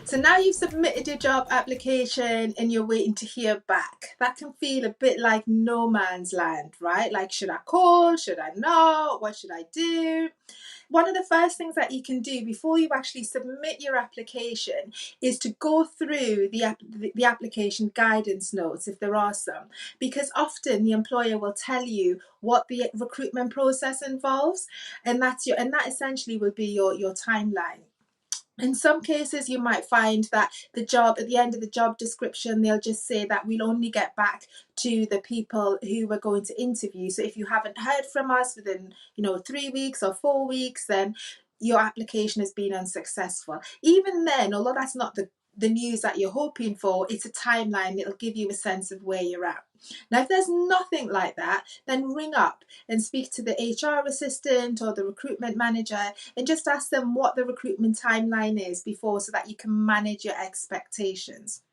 So now you've submitted your job application and you're waiting to hear back. That can feel a bit like no man's land, right? Like, should I call? Should I not? What should I do? One of the first things that you can do before you actually submit your application is to go through the application guidance notes, if there are some, because often the employer will tell you what the recruitment process involves, and that essentially will be your timeline. In some cases, you might find that at the end of the job description, they'll just say that we'll only get back to the people who we're going to interview. So if you haven't heard from us within, 3 weeks or 4 weeks, then your application has been unsuccessful. Even then, although that's not the news that you're hoping for, it's a timeline. It'll give you a sense of where you're at. Now, if there's nothing like that, then ring up and speak to the HR assistant or the recruitment manager and just ask them what the recruitment timeline is before, so that you can manage your expectations.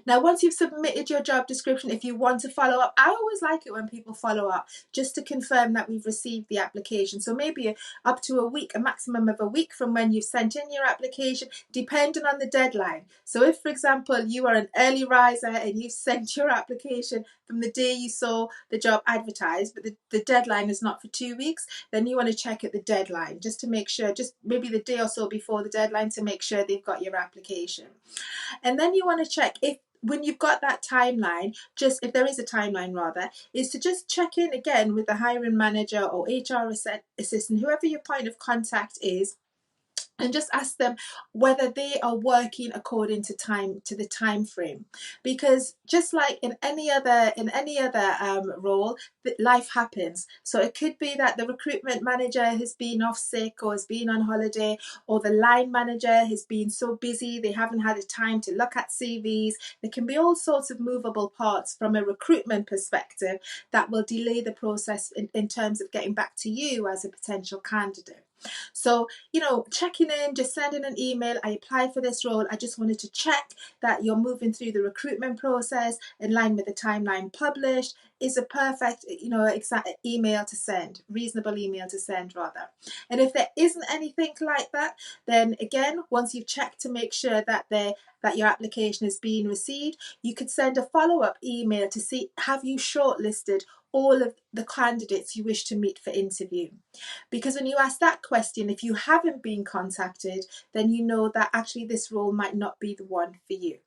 Now, once you've submitted your job description, if you want to follow up, I always like it when people follow up just to confirm that we've received the application. So maybe up to a week, a maximum of a week from when you've sent in your application, depending on the deadline. So if, for example, you are an early riser and you've sent your application from the day you saw the job advertised, but the deadline is not for 2 weeks, then you want to check at the deadline just to make sure, just maybe the day or so before the deadline, to make sure they've got your application. And then you want to check if, when you've got that timeline, just if there is a timeline rather, is to just check in again with the hiring manager or HR assistant, whoever your point of contact is, and just ask them whether they are working according to the time frame. Because just like in any other role, life happens. So it could be that the recruitment manager has been off sick or has been on holiday, or the line manager has been so busy they haven't had the time to look at CVs. There can be all sorts of movable parts from a recruitment perspective that will delay the process in terms of getting back to you as a potential candidate. So, checking in, just sending an email, I applied for this role. I just wanted to check that you're moving through the recruitment process in line with the timeline published, is a perfect, exact email to send, reasonable email to send rather. And if there isn't anything like that, then again, once you've checked to make sure that your application is being received, you could send a follow-up email to see, have you shortlisted all of the candidates you wish to meet for interview? Because when you ask that question, if you haven't been contacted, then you know that actually this role might not be the one for you.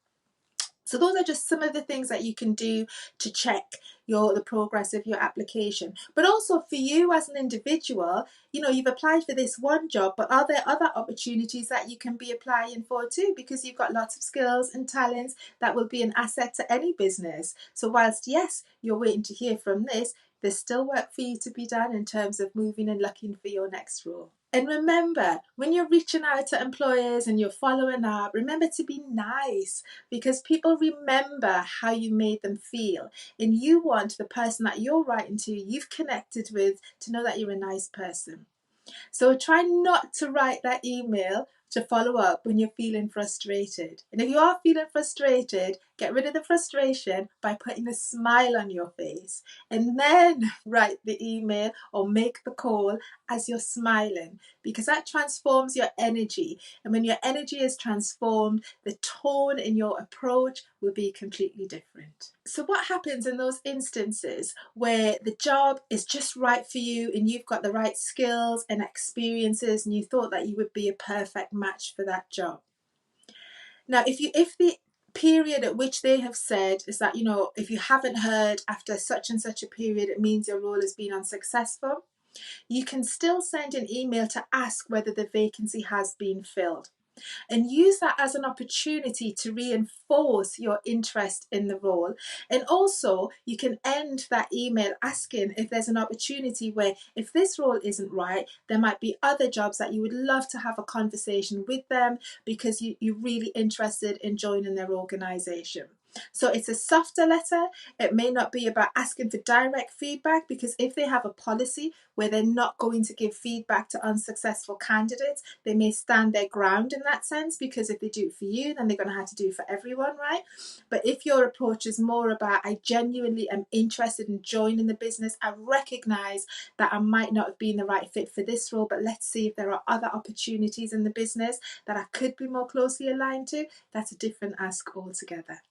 So those are just some of the things that you can do to check the progress of your application. But also for you as an individual, you've applied for this one job, but are there other opportunities that you can be applying for too? Because you've got lots of skills and talents that will be an asset to any business. So whilst, yes, you're waiting to hear from this, there's still work for you to be done in terms of moving and looking for your next role. And remember, when you're reaching out to employers and you're following up, remember to be nice, because people remember how you made them feel. And you want the person that you're writing to, you've connected with, to know that you're a nice person. So try not to write that email to follow up when you're feeling frustrated. And if you are feeling frustrated, get rid of the frustration by putting a smile on your face, and then write the email or make the call as you're smiling, because that transforms your energy. And when your energy is transformed, the tone in your approach will be completely different. So what happens in those instances where the job is just right for you and you've got the right skills and experiences and you thought that you would be a perfect match for that job? Now, if the period at which they have said is that, if you haven't heard after such and such a period, it means your role has been unsuccessful, you can still send an email to ask whether the vacancy has been filled, and use that as an opportunity to reinforce your interest in the role. And also, you can end that email asking if there's an opportunity where, if this role isn't right, there might be other jobs that you would love to have a conversation with them, because you're really interested in joining their organisation. So it's a softer letter. It may not be about asking for direct feedback, because if they have a policy where they're not going to give feedback to unsuccessful candidates, they may stand their ground in that sense, because if they do it for you, then they're going to have to do it for everyone, right? But if your approach is more about, I genuinely am interested in joining the business, I recognize that I might not have been the right fit for this role, but let's see if there are other opportunities in the business that I could be more closely aligned to, that's a different ask altogether.